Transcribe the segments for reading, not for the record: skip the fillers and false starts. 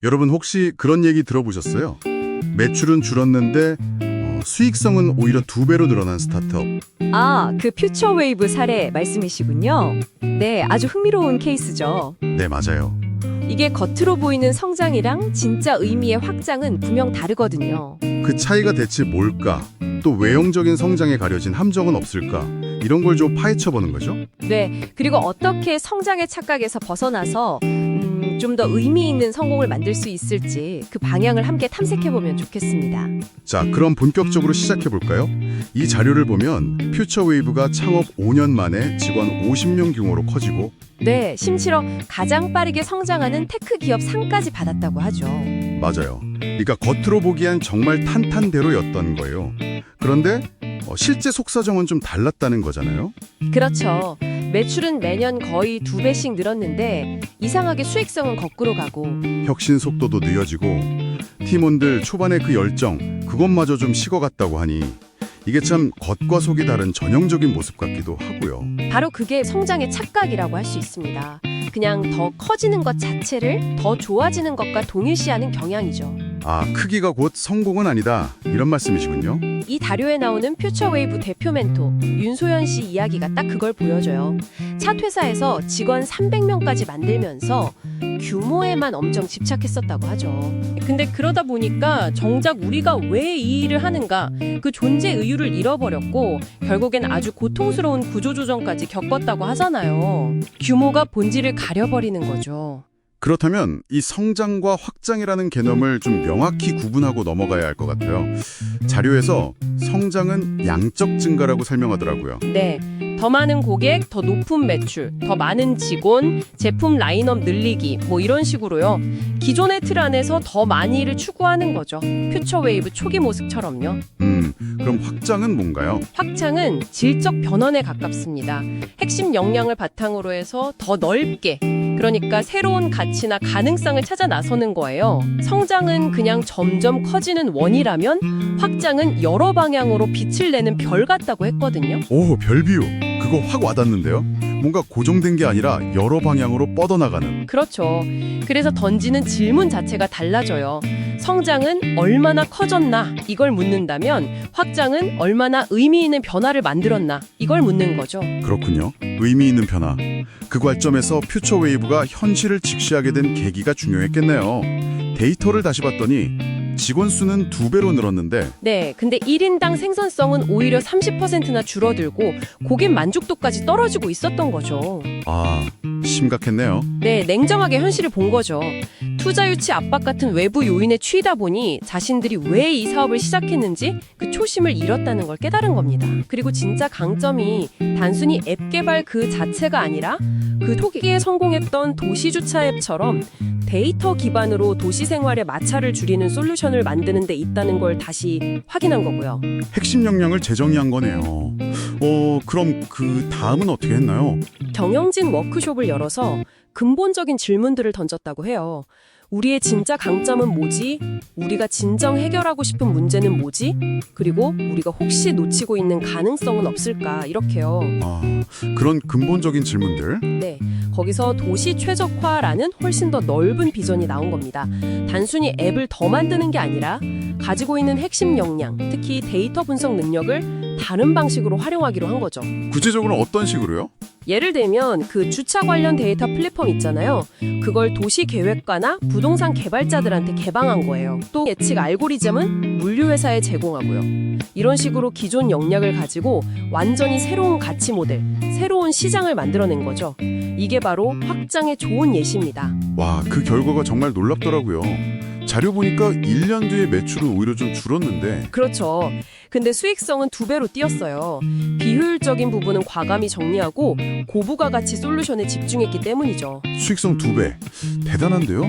여러분 혹시 그런 얘기 들어보셨어요? 매출은 줄었는데 수익성은 오히려 2배로 늘어난 스타트업. 아, 그 퓨처웨이브 사례 말씀이시군요. 네, 아주 흥미로운 케이스죠. 네, 맞아요. 이게 겉으로 보이는 성장이랑 진짜 의미의 확장은 분명 다르거든요. 그 차이가 대체 뭘까? 또 외형적인 성장에 가려진 함정은 없을까? 이런 걸 좀 파헤쳐보는 거죠. 네, 그리고 어떻게 성장의 착각에서 벗어나서 좀 더 의미 있는 성공을 만들 수 있을지 그 방향을 함께 탐색해보면 좋겠습니다. 자, 그럼 본격적으로 시작해볼까요? 이 자료를 보면 퓨처웨이브가 창업 5년 만에 직원 50명 규모로 커지고 네, 심지어 가장 빠르게 성장하는 테크 기업 상까지 받았다고 하죠. 맞아요. 그러니까 겉으로 보기엔 정말 탄탄대로였던 거예요. 그런데 실제 속사정은 좀 달랐다는 거잖아요. 그렇죠. 매출은 매년 거의 2배씩 늘었는데 이상하게 수익성은 거꾸로 가고 혁신 속도도 느려지고 팀원들 초반에 그 열정 그것마저 좀 식어갔다고 하니 이게 참 겉과 속이 다른 전형적인 모습 같기도 하고요. 바로 그게 성장의 착각이라고 할 수 있습니다. 그냥 더 커지는 것 자체를 더 좋아지는 것과 동일시하는 경향이죠. 아, 크기가 곧 성공은 아니다 이런 말씀이시군요. 이 다료에 나오는 퓨처웨이브 대표 멘토 윤소연 씨 이야기가 딱 그걸 보여줘요. 첫 회사에서 직원 300명까지 만들면서 규모에만 엄청 집착했었다고 하죠. 근데 그러다 보니까 정작 우리가 왜 이 일을 하는가 그 존재 의유를 잃어버렸고 결국엔 아주 고통스러운 구조조정까지 겪었다고 하잖아요. 규모가 본질을 가려버리는 거죠. 그렇다면 이 성장과 확장이라는 개념을 좀 명확히 구분하고 넘어가야 할 것 같아요. 자료에서 성장은 양적 증가라고 설명하더라고요. 네, 더 많은 고객, 더 높은 매출, 더 많은 직원, 제품 라인업 늘리기 뭐 이런 식으로요. 기존의 틀 안에서 더 많이를 추구하는 거죠. 퓨처웨이브 초기 모습처럼요. 그럼 확장은 뭔가요? 확장은 질적 변환에 가깝습니다. 핵심 역량을 바탕으로 해서 더 넓게, 그러니까 새로운 가치나 가능성을 찾아 나서는 거예요. 성장은 그냥 점점 커지는 원이라면 확장은 여러 방향으로 빛을 내는 별 같다고 했거든요. 오, 별 비유. 그거 확 와닿는데요? 뭔가 고정된 게 아니라 여러 방향으로 뻗어나가는. 그렇죠. 그래서 던지는 질문 자체가 달라져요. 성장은 얼마나 커졌나 이걸 묻는다면 확장은 얼마나 의미 있는 변화를 만들었나 이걸 묻는 거죠. 그렇군요. 의미 있는 변화. 그 관점에서 퓨처웨이브가 현실을 직시하게 된 계기가 중요했겠네요. 데이터를 다시 봤더니 직원 수는 2배로 늘었는데 네, 근데 1인당 생산성은 오히려 30%나 줄어들고 고객 만족도까지 떨어지고 있었던 거죠. 아, 심각했네요. 네, 냉정하게 현실을 본 거죠. 투자 유치 압박 같은 외부 요인에 취이다 보니 자신들이 왜 이 사업을 시작했는지 그 초심을 잃었다는 걸 깨달은 겁니다. 그리고 진짜 강점이 단순히 앱 개발 그 자체가 아니라 그 초기에 성공했던 도시주차 앱처럼 데이터 기반으로 도시 생활의 마찰을 줄이는 솔루션을 만드는 데 있다는 걸 다시 확인한 거고요. 핵심 역량을 재정의한 거네요. 그럼 그 다음은 어떻게 했나요? 경영진 워크숍을 열어서 근본적인 질문들을 던졌다고 해요. 우리의 진짜 강점은 뭐지? 우리가 진정 해결하고 싶은 문제는 뭐지? 그리고 우리가 혹시 놓치고 있는 가능성은 없을까? 이렇게요. 아, 그런 근본적인 질문들. 네, 거기서 도시 최적화라는 훨씬 더 넓은 비전이 나온 겁니다. 단순히 앱을 더 만드는 게 아니라 가지고 있는 핵심 역량, 특히 데이터 분석 능력을 다른 방식으로 활용하기로 한 거죠. 구체적으로 어떤 식으로요? 예를 들면 그 주차 관련 데이터 플랫폼 있잖아요. 그걸 도시 계획가나 부동산 개발자들한테 개방한 거예요. 또 예측 알고리즘은 물류회사에 제공하고요. 이런 식으로 기존 역량을 가지고 완전히 새로운 가치 모델, 새로운 시장을 만들어낸 거죠. 이게 바로 확장의 좋은 예시입니다. 와, 그 결과가 정말 놀랍더라고요. 자료 보니까 1년 뒤에 매출은 오히려 좀 줄었는데 그렇죠. 근데 수익성은 2배로 뛰었어요. 비효율적인 부분은 과감히 정리하고 고부가 가치 솔루션에 집중했기 때문이죠. 수익성 2배. 대단한데요?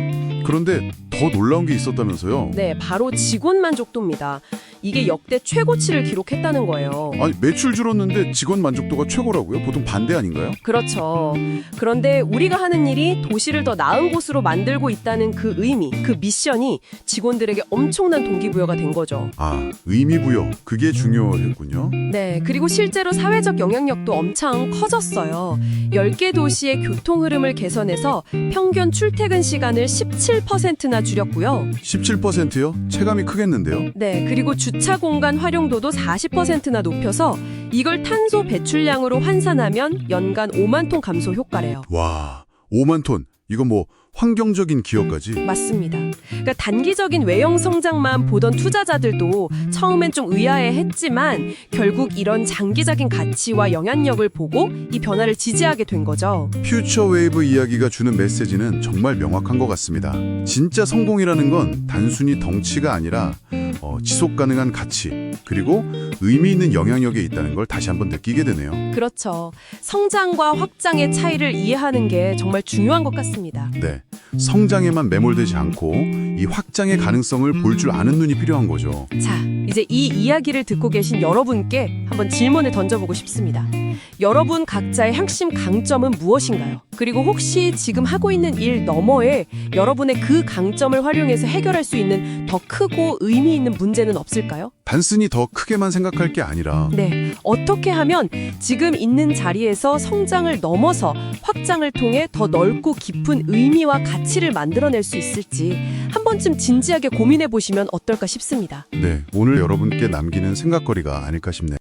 그런데 더 놀라운 게 있었다면서요? 네, 바로 직원 만족도입니다. 이게 역대 최고치를 기록했다는 거예요. 아니, 매출 줄었는데 직원 만족도가 최고라고요? 보통 반대 아닌가요? 그렇죠. 그런데 우리가 하는 일이 도시를 더 나은 곳으로 만들고 있다는 그 의미, 그 미션이 직원들에게 엄청난 동기부여가 된 거죠. 아, 의미부여. 그게 중요했군요. 네, 그리고 실제로 사회적 영향력도 엄청 커졌어요. 10개 도시의 교통 흐름을 개선해서 평균 출퇴근 시간을 17%나 줄였고요. 17%요? 체감이 크겠는데요? 네, 그리고 주차 공간 활용도도 40%나 높여서 이걸 탄소 배출량으로 환산하면 연간 5만 톤 감소 효과래요. 와, 5만 톤. 이거 뭐 환경적인 기여까지. 맞습니다. 그러니까 단기적인 외형 성장만 보던 투자자들도 처음엔 좀 의아해했지만 결국 이런 장기적인 가치와 영향력을 보고 이 변화를 지지하게 된 거죠. 퓨처 웨이브 이야기가 주는 메시지는 정말 명확한 것 같습니다. 진짜 성공이라는 건 단순히 덩치가 아니라 지속 가능한 가치, 그리고 의미 있는 영향력에 있다는 걸 다시 한번 느끼게 되네요. 그렇죠. 성장과 확장의 차이를 이해하는 게 정말 중요한 것 같습니다. 네, 성장에만 매몰되지 않고 이 확장의 가능성을 볼 줄 아는 눈이 필요한 거죠. 자, 이제 이 이야기를 듣고 계신 여러분께 한번 질문을 던져보고 싶습니다. 여러분 각자의 핵심 강점은 무엇인가요? 그리고 혹시 지금 하고 있는 일 너머에 여러분의 그 강점을 활용해서 해결할 수 있는 더 크고 의미 있는 문제는 없을까요? 단순히 더 크게만 생각할 게 아니라 네, 어떻게 하면 지금 있는 자리에서 성장을 넘어서 확장을 통해 더 넓고 깊은 의미와 가치를 만들어낼 수 있을지 한 번쯤 진지하게 고민해 보시면 어떨까 싶습니다. 네, 오늘 여러분께 남기는 생각거리가 아닐까 싶네요.